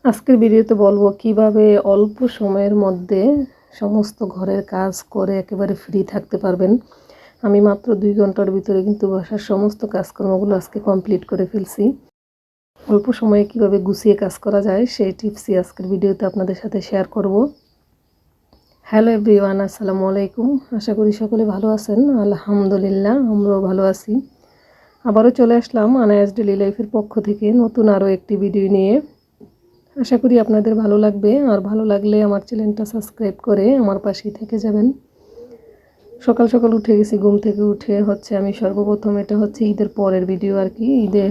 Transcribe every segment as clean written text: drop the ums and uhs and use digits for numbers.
আজকের ভিডিওতে বলবো কিভাবে অল্প সময়ের মধ্যে সমস্ত ঘরের কাজ করে একেবারে ফ্রি থাকতে পারবেন। আমি মাত্র 2 ঘন্টার ভিতরে কিন্তু বাসার সমস্ত কাজকর্মগুলো আজকে কমপ্লিট করে ফেলছি। অল্প সময়ে কিভাবে গুছিয়ে কাজ করা যায় সেই টিপসই আজকের ভিডিওতে আপনাদের সাথে শেয়ার করব। হ্যালো এভরিওয়ান, আসসালামু আলাইকুম। আশা করি সকলে ভালো আছেন। আলহামদুলিল্লাহ, আমরাও ভালো আছি। আবারও চলে আসলাম আনায়াস ডেইলি লাইফের পক্ষ থেকে নতুন আরও একটি ভিডিও নিয়ে। আশা করি আপনাদের ভালো লাগবে, আর ভালো লাগলে আমার চ্যানেলটা সাবস্ক্রাইব করে আমার পাশেই থেকে যাবেন। সকাল সকাল উঠে গেছি, ঘুম থেকে উঠে আমি সর্বপ্রথম, এটা হচ্ছে ঈদের পরের ভিডিও আর কি। ঈদের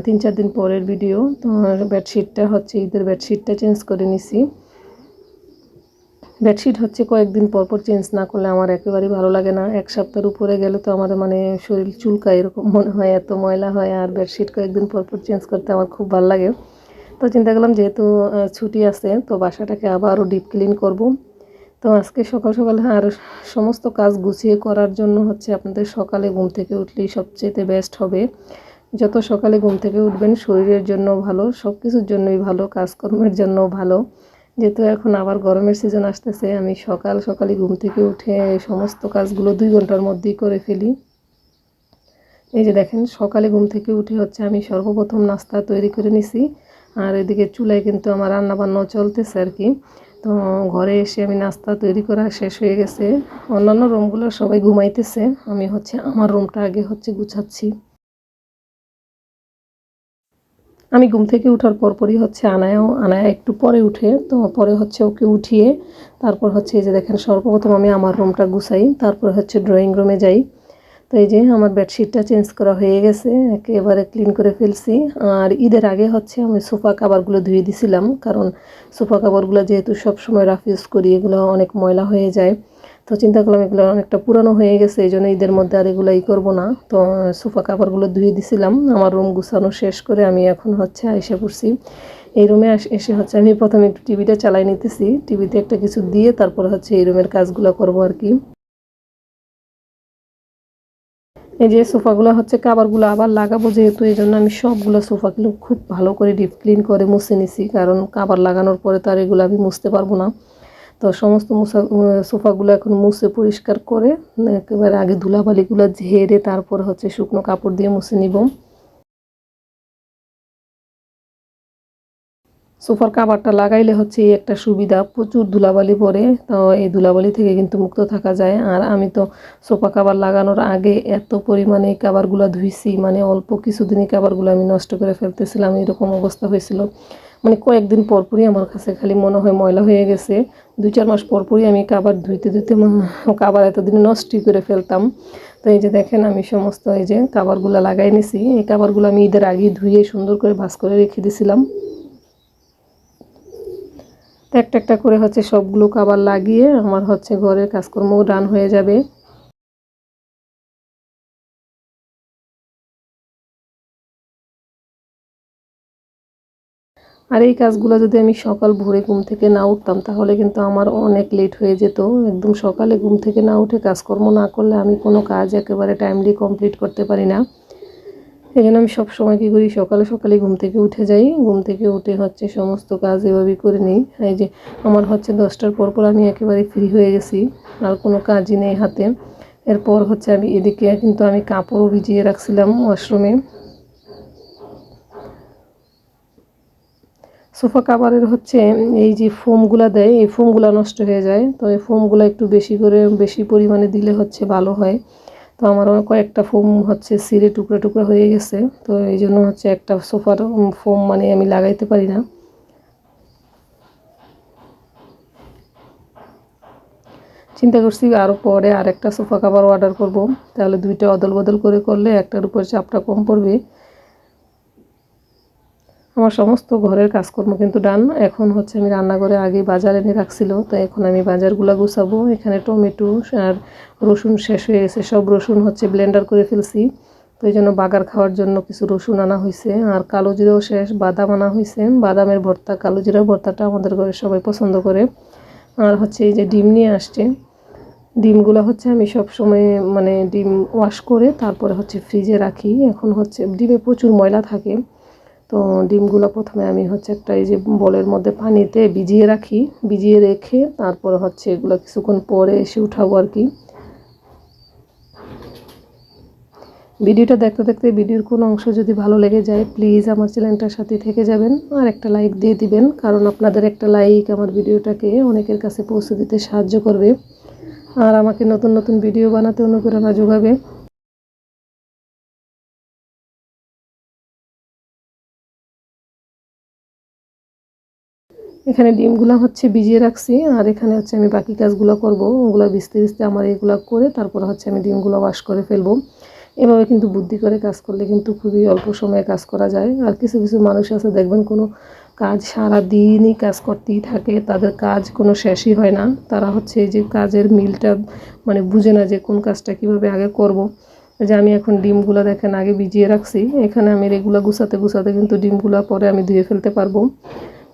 3-4 দিন পরের ভিডিও। তো বেডশিটটা ঈদের বেডশিটটা চেঞ্জ করে নিছি। বেডশিট কয়েকদিন পর পর চেঞ্জ না করলে আমার একেবারেই ভালো লাগে না। এক সপ্তাহের উপরে গেলে তো আমার শরীর চুলকায়, এরকম মনে হয়, এত ময়লা হয়। আর বেডশিট কয়েকদিন পর পর চেঞ্জ করতে আমার খুব ভালো লাগে। তো চিন্তা করলাম যেহেতু ছুটি আছে, তো বাসাটাকে আবারও ডিপ ক্লিন করব। তো আজকে সকাল সকাল আর সমস্ত কাজ গুছিয়ে করার জন্য আপনাদের সকালে ঘুম থেকে উঠলেই সবচেয়ে বেস্ট হবে। যত সকালে ঘুম থেকে উঠবেন শরীরের জন্য ভালো, সব কিছুর জন্যই ভালো, কাজকর্মের জন্য ভালো। যেহেতু এখন আবার গরমের সিজন আসতেছে, আমি সকাল সকালই ঘুম থেকে উঠে সমস্ত কাজগুলো 2 ঘন্টার মধ্যেই করে ফেলি। এই যে দেখেন, সকালে ঘুম থেকে উঠে আমি সর্বপ্রথম নাস্তা তৈরি করে নিছি। আর এদিকে চুলায় কিন্তু আমার রান্না বান্নাও চলতেছে আর কি। তো ঘরে এসে আমি নাস্তা তৈরি করা শেষ হয়ে গেছে। অন্যান্য রুমগুলো সবাই ঘুমাইতেছে, আমি আমার রুমটা আগে গুছাচ্ছি। আমি ঘুম থেকে উঠার পরপরই আনায়া একটু পরে উঠে, তো পরে ওকে উঠিয়ে তারপর এই যে দেখেন, সর্বপ্রথম আমি আমার রুমটা গুছাই, তারপর ড্রয়িং রুমে যাই। তো এই যে আমার বেডশিটটা চেঞ্জ করা হয়ে গেছে, একেবারে ক্লিন করে ফেলছি। আর ঈদের আগে আমি সোফা কাভারগুলো ধুয়ে দিছিলাম, কারণ সোফা কাভারগুলো যেহেতু সব সময় রাফ ইউজ করি, এগুলো অনেক ময়লা হয়ে যায়। তো চিন্তা করলাম এগুলো অনেকটা পুরানো হয়ে গেছে, এই জন্য ঈদের মধ্যে আর এগুলো করবো না। তো সোফা কাভারগুলো ধুয়ে দিছিলাম। আমার রুম গুছানো শেষ করে আমি এখন এসে পড়ছি। এই রুমে এসে আমি প্রথমে একটু টিভিটা চালাই নিতেছি, টিভিতে একটা কিছু দিয়ে তারপর এই রুমের কাজগুলো করবো আর কি। এই যে সোফাগুলো কাভারগুলো আবার লাগাবো, যেহেতু এই জন্য আমি সবগুলো সোফাগুলো খুব ভালো করে ডিপ ক্লিন করে মুছে নিছি, কারণ কাভার লাগানোর পরে তো আর এগুলো আমি মুছতে পারবো না। তো সমস্ত সোফাগুলো এখন মুছে পরিষ্কার করে একেবারে আগে ধুলাবালিগুলো ঝেড়ে তারপর শুকনো কাপড় দিয়ে মুছে নিব। সোফার কাভারটা লাগাইলে এই একটা সুবিধা, প্রচুর ধুলাবালি পড়ে, তো এই ধুলাবালি থেকে কিন্তু মুক্ত থাকা যায়। আর আমি তো সোফা কাভার লাগানোর আগে এত পরিমাণে এই কাভারগুলো ধুইছি, মানে অল্প কিছুদিনই কাভারগুলো আমি নষ্ট করে ফেলতেছিলাম, এরকম অবস্থা হয়েছিল। মানে কয়েকদিন পরপরই আমার কাছে খালি মনে হয় ময়লা হয়ে গেছে। 2-4 মাস পরপরই আমি কাভার ধুইতে ধুইতে কাভার এতদিন নষ্টই করে ফেলতাম। তো এই যে দেখেন, আমি সমস্ত এই যে কাভারগুলো লাগাই নিছি। এই কাভারগুলো আমি ঈদের আগে ধুয়ে সুন্দর করে ভাঁজ করে রেখে দিয়েছিলাম। তো একটা একটা করে সবগুলো কাভার লাগিয়ে আমার ঘরের কাজকর্ম ডান হয়ে যাবে। আর এই কাজগুলো যদি আমি সকাল ভোরে ঘুম থেকে না উঠতাম, তাহলে কিন্তু আমার অনেক লেট হয়ে যেত। একদম সকালে ঘুম থেকে না উঠে কাজকর্ম না করলে আমি কোনো কাজ একেবারে টাইমলি কমপ্লিট করতে পারি না। এই জন্য আমি সবসময় কী করি, সকালে সকালে ঘুম থেকে উঠে যাই, ঘুম থেকে উঠে সমস্ত কাজ এভাবেই করে নিই। এই যে আমার 10টার পর পর আমি একেবারে ফ্রি হয়ে গেছি, আর কোনো কাজই নেই হাতে। এরপর আমি এদিকে কিন্তু আমি কাপড়ও ভিজিয়ে রাখছিলাম ওয়াশরুমে। সোফা কাভারের এই যে ফোমগুলা দেয়, এই ফোমগুলা নষ্ট হয়ে যায়। তো এই ফোমগুলো একটু বেশি পরিমাণে দিলে ভালো হয়। তো আমারও কয়েকটা ফোম ছিঁড়ে টুকরা টুকরা হয়ে গেছে। তো এই জন্য একটা সোফার ফোম মানে আমি লাগাইতে পারি না। চিন্তা করছি আরও পরে আরেকটা সোফা কাভার অর্ডার করব, তাহলে দুইটা অদল বদল করে করলে একটার উপর চাপটা কম পড়বে। আমার সমস্ত ঘরের কাজকর্ম কিন্তু ডান। এখন আমি রান্নাঘরে আগে বাজার এনে রাখছিল, তো এখন আমি বাজারগুলো গুছাবো। এখানে টমেটো আর রসুন শেষ হয়ে গেছে, সব রসুন ব্লেন্ডার করে ফেলছি। তো এই জন্য বাগার খাওয়ার জন্য কিছু রসুন আনা হয়েছে, আর কালো জিরাও শেষ, বাদাম আনা হয়েছে, বাদামের ভর্তা, কালো জিরার ভর্তাটা আমাদের ঘরে সবাই পছন্দ করে। আর এই যে ডিম নিয়ে আসছে, ডিমগুলো আমি সব সময় মানে ডিম ওয়াশ করে তারপরে ফ্রিজে রাখি। এখন ডিমে প্রচুর ময়লা থাকে, তো ডিমগুলো প্রথমে আমি হচ্ছে একটা এই যে বলের মধ্যে পানিতে ভিজিয়ে রাখি, ভিজিয়ে রেখে তারপরে হচ্ছে এগুলো কিছুক্ষণ পরে এসে উঠাবো আর কি। ভিডিওটা দেখতে দেখতে ভিডিওর কোনো অংশ যদি ভালো লেগে যায় প্লিজ আমার চ্যানেলটার সাথে থেকে যাবেন আর একটা লাইক দিয়ে দিবেন, কারণ আপনাদের একটা লাইক আমার ভিডিওটাকে অনেকের কাছে পৌঁছে দিতে সাহায্য করবে আর আমাকে নতুন নতুন ভিডিও বানাতে অনুপ্রেরণা যোগাবে। এখানে ডিমগুলো হচ্ছে ভিজিয়ে রাখছি আর এখানে হচ্ছে আমি বাকি কাজগুলো করব, ওগুলো ভিজতে ভিজতে আমার এগুলো করে তারপর হচ্ছে আমি ডিমগুলো ওয়াশ করে ফেলবো। এভাবে কিন্তু বুদ্ধি করে কাজ করলে কিন্তু খুবই অল্প সময়ে কাজ করা যায়। আর কিছু কিছু মানুষ আছে দেখবেন কোনো কাজ সারা দিনই কাজ করতেই থাকে, তাদের কাজ কোনো শেষই হয় না। তারা হচ্ছে এই যে কাজের মিলটা মানে বুঝে না যে কোন কাজটা কিভাবে আগে করব। যে আমি এখন ডিমগুলো দেখেন আগে ভিজিয়ে রাখছি, এখানে আমি এগুলো গুছাতে গুছাতে কিন্তু ডিমগুলো পরে আমি ধুয়ে ফেলতে পারবো।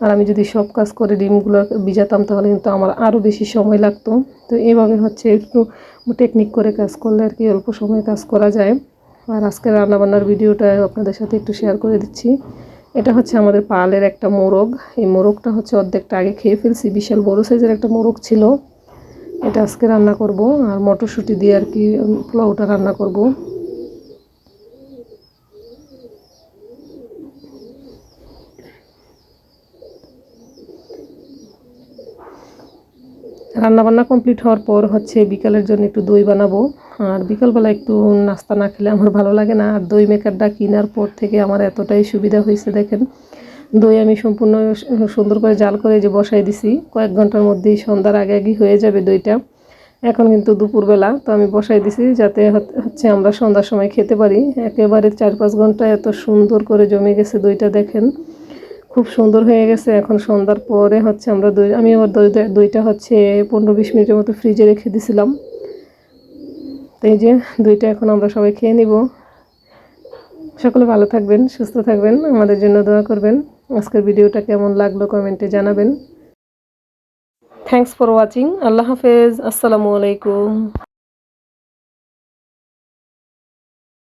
আর আমি যদি সব কাজ করে ডিমগুলো ভিজাতাম তাহলে কিন্তু আমার আরও বেশি সময় লাগতো। তো এইভাবে হচ্ছে একটু টেকনিক করে কাজ করলে আর কি অল্প সময়ে কাজ করা যায়। আর আজকে রান্নাবান্নার ভিডিওটা আপনাদের সাথে একটু শেয়ার করে দিচ্ছি। এটা হচ্ছে আমাদের পালের একটা মোরগ, এই মোরগটা হচ্ছে অর্ধেকটা আগে খেয়ে ফেলছি, বিশাল বড় সাইজের একটা মোরগ ছিল। এটা আজকে রান্না করব আর মটরশুঁটি দিয়ে আর কি পোলাওটা রান্না করব। রান্নাবান্না কমপ্লিট হওয়ার পর হচ্ছে বিকালের জন্য একটু দই বানাবো। আর বিকালবেলা একটু নাস্তা না খেলে আমার ভালো লাগে না। আর দই মেকারটা কেনার পর থেকে আমার এতটাই সুবিধা হয়েছে দেখেন, দই আমি সম্পূর্ণ সুন্দর করে জাল করে যে বসাই দিছি, কয়েক ঘন্টার মধ্যেই সন্ধ্যার আগে আগেই হয়ে যাবে দইটা। এখন কিন্তু দুপুরবেলা, তো আমি বসাই দিছি যাতে হচ্ছে আমরা সন্ধ্যার সময় খেতে পারি। একেবারে 4-5 ঘন্টা এত সুন্দর করে জমে গেছে দইটা, দেখেন খুব সুন্দর হয়ে গেছে। এখন সন্ধ্যার পরে হচ্ছে আমরা আমি আবার দইটা হচ্ছে 15-20 মিনিটের মতো ফ্রিজে রেখে দিয়েছিলাম। তো এই যে দইটা এখন আমরা সবাই খেয়ে নিব। সকলে ভালো থাকবেন, সুস্থ থাকবেন, আমাদের জন্য দোয়া করবেন। আজকের ভিডিওটা কেমন লাগলো কমেন্টে জানাবেন। Thanks for watching. আল্লাহ হাফেজ, আসসালামু আলাইকুম।